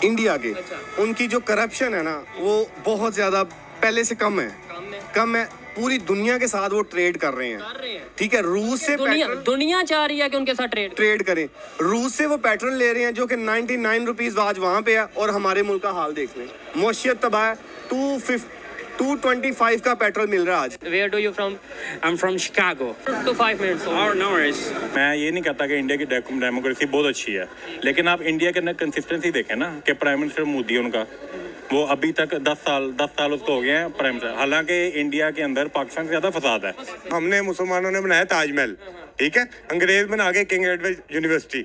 India के, उनकी जो करप्शन है ना वो बहुत ज़्यादा पहले से कम है। पूरी दुनिया के साथ वो ट्रेड कर रहे हैं, ठीक है। रूस से दुनिया चाह रही है कि उनके साथ ट्रेड करें। रूस से वो पेट्रोल ले रहे हैं जो कि 99 रुपीज़ आज वहाँ पे है, और हमारे मुल्क का हाल देख लें, मौशियत तबाह है। 225 का पेट्रोल मिल रहा है आज। Where do you from? I'm from Chicago. 2 to 5 minutes. और no worries. मैं ये नहीं कहता कि इंडिया की डेमोक्रेसी बहुत अच्छी है, लेकिन आप इंडिया के अंदर कंसिस्टेंसी देखें ना कि प्राइम मिनिस्टर मोदी उनका, वो अभी तक 10 साल उसको हो गए हैं प्राइम मिनिस्टर। हालांकि इंडिया के अंदर पाकिस्तान से ज़्यादा फसाद है। हमने मुसलमानों ने बनाया ताजमहल, ठीक है, अंग्रेज बना के किंग एडवर्ड यूनिवर्सिटी,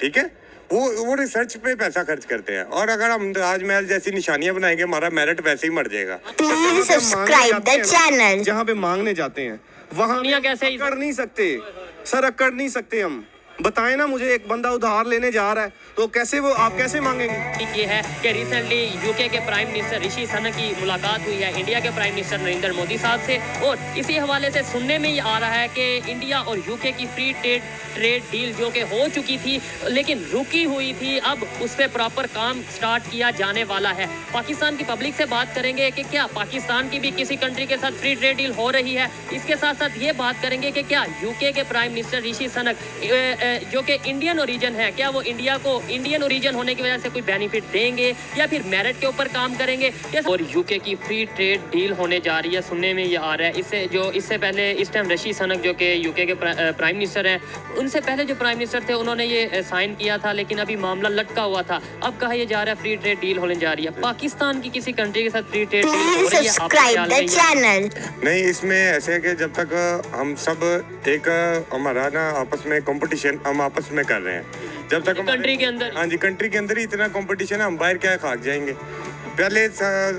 ठीक है। वो रिसर्च पे पैसा खर्च करते हैं, और अगर हम ताजमहल जैसी निशानियां बनाएंगे हमारा मेरिट वैसे ही मर जाएगा। Please subscribe the channel. जहाँ पे मांगने जाते हैं वहाँ कैसे कर नहीं सकते सर, अकड़ नहीं सकते हम। बताएं ना मुझे, एक बंदा उधार लेने जा रहा है तो कैसे वो आप कैसे मांगेंगे? ये है कि रिसेंटली यूके के प्राइम मिनिस्टर ऋषि सनक की मुलाकात हुई है इंडिया के प्राइम मिनिस्टर नरेंद्र मोदी साहब से, और इसी हवाले से सुनने में ये आ रहा है कि इंडिया और यूके की फ्री ट्रेड डील जो कि हो चुकी थी लेकिन रुकी हुई थी, अब उस पर प्रॉपर काम स्टार्ट किया जाने वाला है। पाकिस्तान की पब्लिक से बात करेंगे कि क्या पाकिस्तान की भी किसी कंट्री के साथ फ्री ट्रेड डील हो रही है। इसके साथ साथ ये बात करेंगे कि क्या यूके के प्राइम मिनिस्टर ऋषि सनक जो कि इंडियन ओरिजिन है, क्या वो इंडिया को इंडियन ओरिजिन होने की वजह से कोई बेनिफिट देंगे या फिर मेरिट के ऊपर काम करेंगे। और यूके की फ्री ट्रेड डील होने जा रही है, सुनने में ये आ रहा है। इससे पहले इस टाइम ऋषि सनक जो कि यूके के प्राइम मिनिस्टर हैं, उनसे पहले जो प्राइम मिनिस्टर थे उन्होंने ये साइन किया था, लेकिन अभी मामला लटका हुआ था। अब कहा यह जा रहा है फ्री ट्रेड डील होने जा रही है। पाकिस्तान की किसी कंट्री के साथ फ्री ट्रेड डील हो रही है? Subscribe the channel. नहीं, इसमें ऐसे है कि जब तक हम सब एक हमारा ना आपस में कंपटीशन हम आपस में कर रहे हैं, जब तक कंट्री के अंदर, हाँ जी, कंट्री के अंदर ही इतना कंपटीशन है, हम बाहर क्या खाक जाएंगे। पहले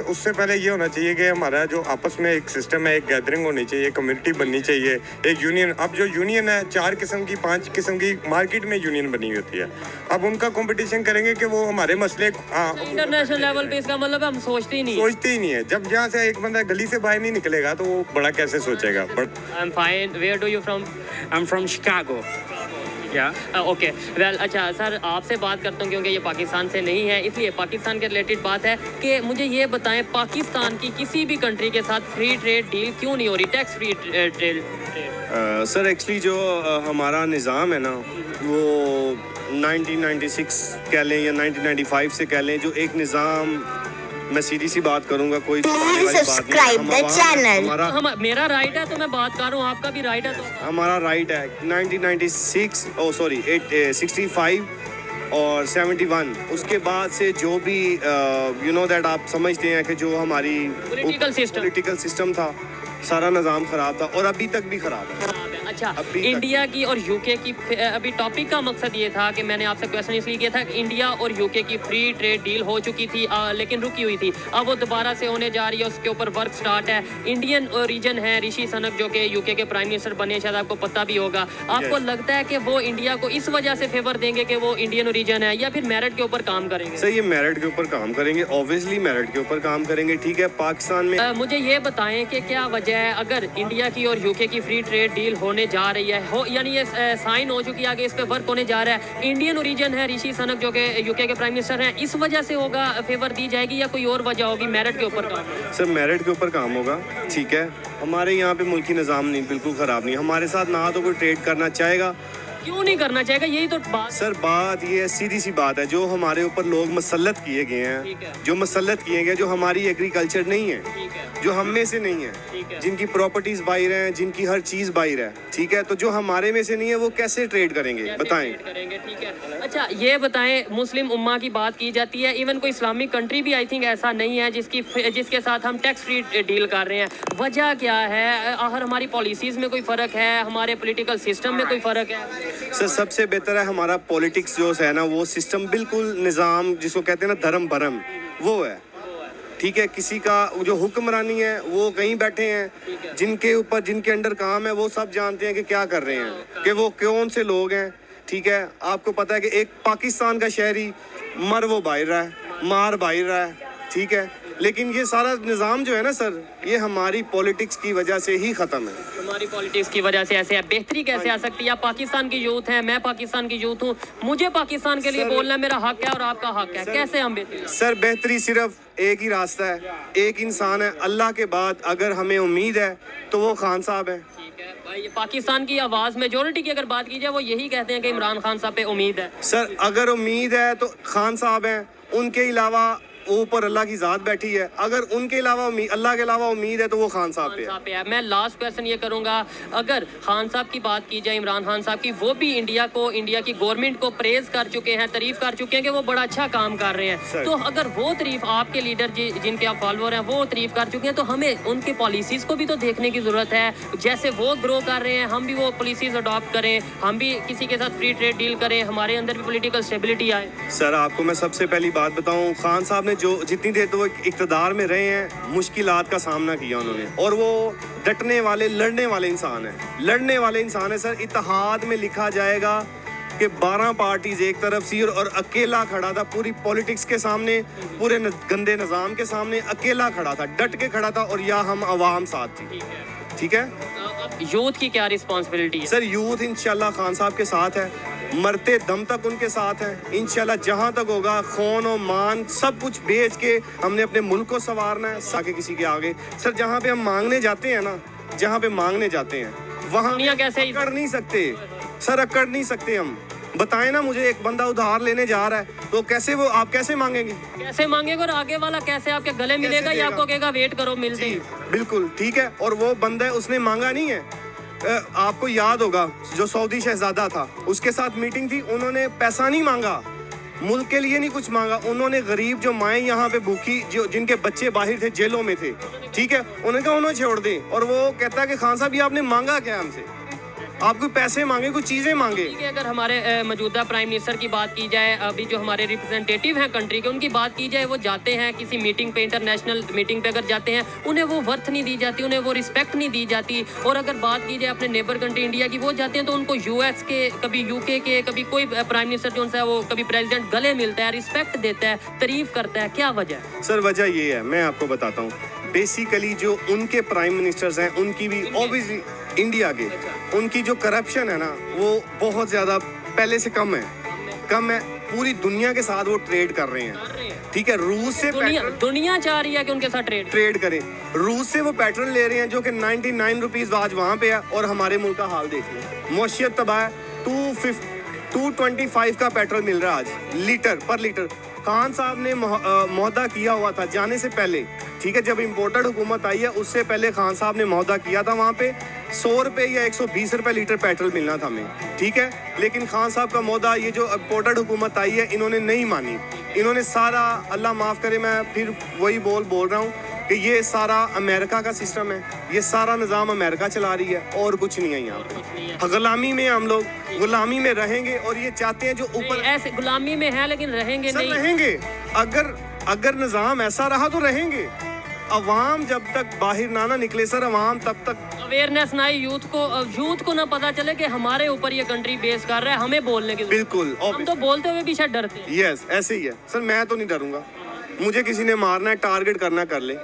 उससे पहले ये होना चाहिए कि हमारा जो आपस में एक सिस्टम है, एक गैदरिंग होनी चाहिए, कम्युनिटी बननी चाहिए, एक यूनियन। अब जो यूनियन है 4 किस्म की 5 किस्म की मार्केट में यूनियन बनी होती है। अब उनका कंपटीशन करेंगे कि वो हमारे मसले इंटरनेशनल लेवल पे, इसका मतलब हम सोचते ही नहीं है। जब जहाँ से एक बंदा गली से बाहर नहीं निकलेगा तो वो बड़ा कैसे सोचेगा। I'm fine. Where do you from? I'm from Chicago. Okay well, अच्छा सर आपसे बात करता हूँ क्योंकि ये पाकिस्तान से नहीं है, इसलिए पाकिस्तान के रिलेटेड बात है कि मुझे ये बताएं पाकिस्तान की किसी भी कंट्री के साथ फ्री ट्रेड डील क्यों नहीं हो रही, tax free trade? Sir actually जो हमारा निज़ाम है ना वो 1996 कह लें या 1995 से कह लें, जो एक निज़ाम, मैं सीधी सी बात करूंगा, कोई सब्सक्राइब द चैनल। मेरा राइट है तो मैं बात कर रहा हूँ, आपका भी राइट है तो हमारा राइट है। 65 और 71, उसके बाद से जो भी यू नो दैट आप समझते हैं कि जो हमारी पॉलिटिकल सिस्टम था, सारा निज़ाम ख़राब था और अभी तक भी ख़राब है। अच्छा, इंडिया की और यूके की, अभी टॉपिक का मकसद ये था कि मैंने आपसे क्वेश्चन इसलिए किया था कि इंडिया और यूके की फ्री ट्रेड डील हो चुकी थी लेकिन रुकी हुई थी, अब वो दोबारा से होने जा रही है, उसके ऊपर वर्क स्टार्ट है। इंडियन ओरिजिन है ऋषि सनक जो कि यूके के प्राइम मिनिस्टर बने, शायद आपको पता भी होगा। आपको लगता है कि वो इंडिया को इस वजह से फेवर देंगे कि वो इंडियन ओरिजिन है, या फिर मेरिट के ऊपर काम करेंगे? सर ये मेरिट के ऊपर काम करेंगे, ऑब्वियसली मेरिट के ऊपर काम करेंगे, ठीक है। पाकिस्तान में मुझे ये बताएं कि क्या वजह है अगर इंडिया की और यूके की फ्री ट्रेड डील होने जा रही है, यानी ये साइन हो चुकी है, आगे इस पे वर्क होने जा रहा है, इंडियन ओरिजिन है ऋषि सनक जो कि यूके के प्राइम मिनिस्टर हैं, इस वजह से होगा फेवर दी जाएगी या कोई और वजह होगी? मेरिट के ऊपर काम? सर मेरिट के ऊपर काम होगा, ठीक है। हमारे यहाँ पे मुल्की निज़ाम नहीं, बिल्कुल ख़राब नहीं, हमारे साथ ना तो कोई ट्रेड करना चाहेगा। क्यों नहीं करना चाहेगा, यही तो बात। सर बात ये सीधी सी बात है, जो हमारे ऊपर लोग मसल्लत किए गए हैं, जो मसल्लत किए गए, जो हमारी एग्रीकल्चर नहीं है, जो हम में से नहीं है, जिनकी प्रॉपर्टीज बाहर हैं, जिनकी हर चीज़ बाहर है, ठीक है, तो जो हमारे में से नहीं है वो कैसे ट्रेड करेंगे, बताएं। ठीक है, अच्छा ये बताएं, मुस्लिम उम्मा की बात की जाती है, इवन कोई इस्लामिक कंट्री भी आई थिंक ऐसा नहीं है जिसके साथ हम टैक्स फ्री डील कर रहे हैं। वजह क्या है? आखिर हमारी पॉलिसीज़ में कोई फ़र्क है, हमारे पॉलिटिकल सिस्टम में कोई फ़र्क है? सर सबसे बेहतर है हमारा पॉलिटिक्स जो है ना, वो सिस्टम बिल्कुल निज़ाम जिसको कहते हैं ना धर्म भरम, वो है, ठीक है। किसी का जो हुक्मरानी है वो कहीं बैठे हैं, जिनके ऊपर जिनके अंडर काम है वो सब जानते हैं कि क्या कर रहे हैं, कि वो कौन से लोग हैं, ठीक है। आपको पता है कि एक पाकिस्तान का शहरी मर वो बाहर रहा है, मार बाहर रहा है, ठीक है। लेकिन ये सारा निज़ाम जो है ना सर, ये हमारी पॉलिटिक्स की वजह से ही ख़त्म है। हमारी पॉलिटिक्स की वजह से ऐसे है। बेहतरी कैसे आ सकती है? आप पाकिस्तान की यूथ हैं, मैं पाकिस्तान की यूथ हूँ, मुझे पाकिस्तान के लिए बोलना मेरा हक है और आपका हक है, कैसे हम बेहतरी? सर बेहतरी सिर्फ एक ही रास्ता है, एक इंसान है, अल्लाह के बाद अगर हमें उम्मीद है तो वो खान साहब है। ठीक है भाई, पाकिस्तान की आवाज़ मेजोरिटी की अगर बात की जाए वो यही कहते हैं कि इमरान खान साहब पे उम्मीद है। सर अगर उम्मीद है तो खान साहब हैं, उनके अलावा ऊपर अल्लाह की ज़ात बैठी है, अगर उनके अलावा अल्लाह के अलावा उम्मीद है तो वो खान साहब पे है। मैं लास्ट क्वेश्चन ये करूंगा, अगर खान साहब की बात की जाए, इमरान खान साहब की, वो भी इंडिया की गवर्नमेंट को प्रेज कर चुके हैं, तारीफ कर चुके हैं कि वो बड़ा अच्छा काम कर रहे हैं, तो अगर वो तारीफ आपके लीडर जिनके आप फॉलोअर हैं वो तारीफ कर चुके हैं तो हमें उनके पॉलिसीज को भी तो देखने की जरूरत है। जैसे वो ग्रो कर रहे हैं हम भी वो पॉलिसीज अडॉप्ट करें, हम भी किसी के साथ फ्री ट्रेड डील करें, हमारे अंदर भी पॉलिटिकल स्टेबिलिटी आए। सर आपको मैं सबसे पहली बात बताऊं, खान साहब ने जो जितनी देर तो वो इक़्तिदार में रहे हैं, मुश्किलात का सामना किया उन्होंने, और वो डटने वाले लड़ने वाले इंसान हैं, लड़ने वाले इंसान है। सर इत्तेहाद में लिखा जाएगा कि 12 पार्टीज एक तरफ सी और अकेला खड़ा था पूरी पॉलिटिक्स के सामने, पूरे गंदे निज़ाम के सामने अकेला खड़ा था, डट के खड़ा था, और या हम अवाम साथ थी। ठीक है, यूथ की क्या रिस्पॉन्सिबिलिटी है? सर यूथ इंशाल्लाह खान साहब के साथ है, मरते दम तक उनके साथ हैं इंशाल्लाह। जहाँ तक होगा खून और मान सब कुछ बेच के हमने अपने मुल्क को संवारना है, साके किसी के आगे। सर जहाँ पे हम मांगने जाते हैं ना, जहाँ पे मांगने जाते हैं वहाँ कैसे अकड़ नहीं सकते सर, अकड़ नहीं सकते हम। बताएं ना, मुझे एक बंदा उधार लेने जा रहा है तो कैसे वो आप कैसे मांगेंगे? कैसे मांगेगा, और आगे वाला कैसे आपके गले मिलेगा या आपको कहेगा वेट करो मिलते ही? बिल्कुल ठीक है, और वो बंदा है उसने मांगा नहीं है। आपको याद होगा जो सऊदी शहजादा था, उसके साथ मीटिंग थी, उन्होंने पैसा नहीं मांगा, मुल्क के लिए नहीं कुछ मांगा, उन्होंने गरीब जो माएँ यहाँ पे भूखी जो जिनके बच्चे बाहर थे, जेलों में थे, ठीक है, उन्होंने कहा उन्हें छोड़ दें। और वो कहता है कि खान साहब ये आपने मांगा क्या हमसे? आप कोई पैसे मांगे, कुछ चीज़ें मांगे? ठीक है, अगर हमारे मौजूदा प्राइम मिनिस्टर की बात की जाए, अभी जो हमारे रिप्रेजेंटेटिव हैं कंट्री के, उनकी बात की जाए, वो जाते हैं किसी मीटिंग पे, इंटरनेशनल मीटिंग पे अगर जाते हैं, उन्हें वो वर्थ नहीं दी जाती, उन्हें वो रिस्पेक्ट नहीं दी जाती। और अगर बात की जाए अपने नेबर कंट्री इंडिया की, वो जाते हैं तो उनको यूएस के, कभी यूके के, कभी कोई प्राइम मिनिस्टर जो है वो, कभी प्रेसिडेंट गले मिलता है, रिस्पेक्ट देता है, तारीफ करता है, क्या वजह है? सर वजह ये है, मैं आपको बताता हूँ। बेसिकली जो उनके प्राइम मिनिस्टर्स हैं, उनकी भी ऑब्वियसली इंडिया के, उनकी जो करप्शन है ना वो बहुत ज़्यादा पहले से कम है। पूरी दुनिया के साथ वो ट्रेड कर रहे हैं, ठीक है। रूस से दुनिया चाह रही है कि उनके साथ ट्रेड करें। रूस से वो पेट्रोल ले रहे हैं जो कि 99 रुपीज़ आज वहाँ पे है, और हमारे मुल्क का हाल देख लो, मौशियत तबाह है। 225 का पेट्रोल मिल रहा है आज पर लीटर। खान साहब ने मुहदा किया हुआ था जाने से पहले, ठीक है, जब इम्पोर्टेड हुकूमत आई है उससे पहले खान साहब ने मुहदा किया था, वहाँ पे 100 रुपये या 120 रुपये लीटर पेट्रोल मिलना था हमें, ठीक है। लेकिन खान साहब का मुहदा, ये जो इम्पोर्टेड हुकूमत आई है, इन्होंने नहीं मानी। इन्होंने सारा, अल्लाह माफ़ करे मैं फिर वही बोल रहा हूँ कि ये सारा अमेरिका का सिस्टम है, ये सारा निज़ाम अमेरिका चला रही है, और कुछ नहीं है यहाँ पे। गुलामी में हम लोग गुलामी में रहेंगे, और ये चाहते हैं जो ऊपर ऐसे गुलामी में है लेकिन रहेंगे नहीं। रहेंगे, अगर निज़ाम ऐसा रहा तो रहेंगे। अवाम जब तक बाहर ना निकले सर, अवाम तब तक अवेयरनेस ना आए, यूथ को ना पता चले कि हमारे ऊपर ये कंट्री बेस कर रहा है, हमें बोलने की। बिल्कुल, हम तो बोलते हुए भी शायद डरते हैं। यस, ऐसे ही है सर, मैं तो नहीं डरूंगा। मुझे किसी ने मारना है, टारगेट करना कर ले।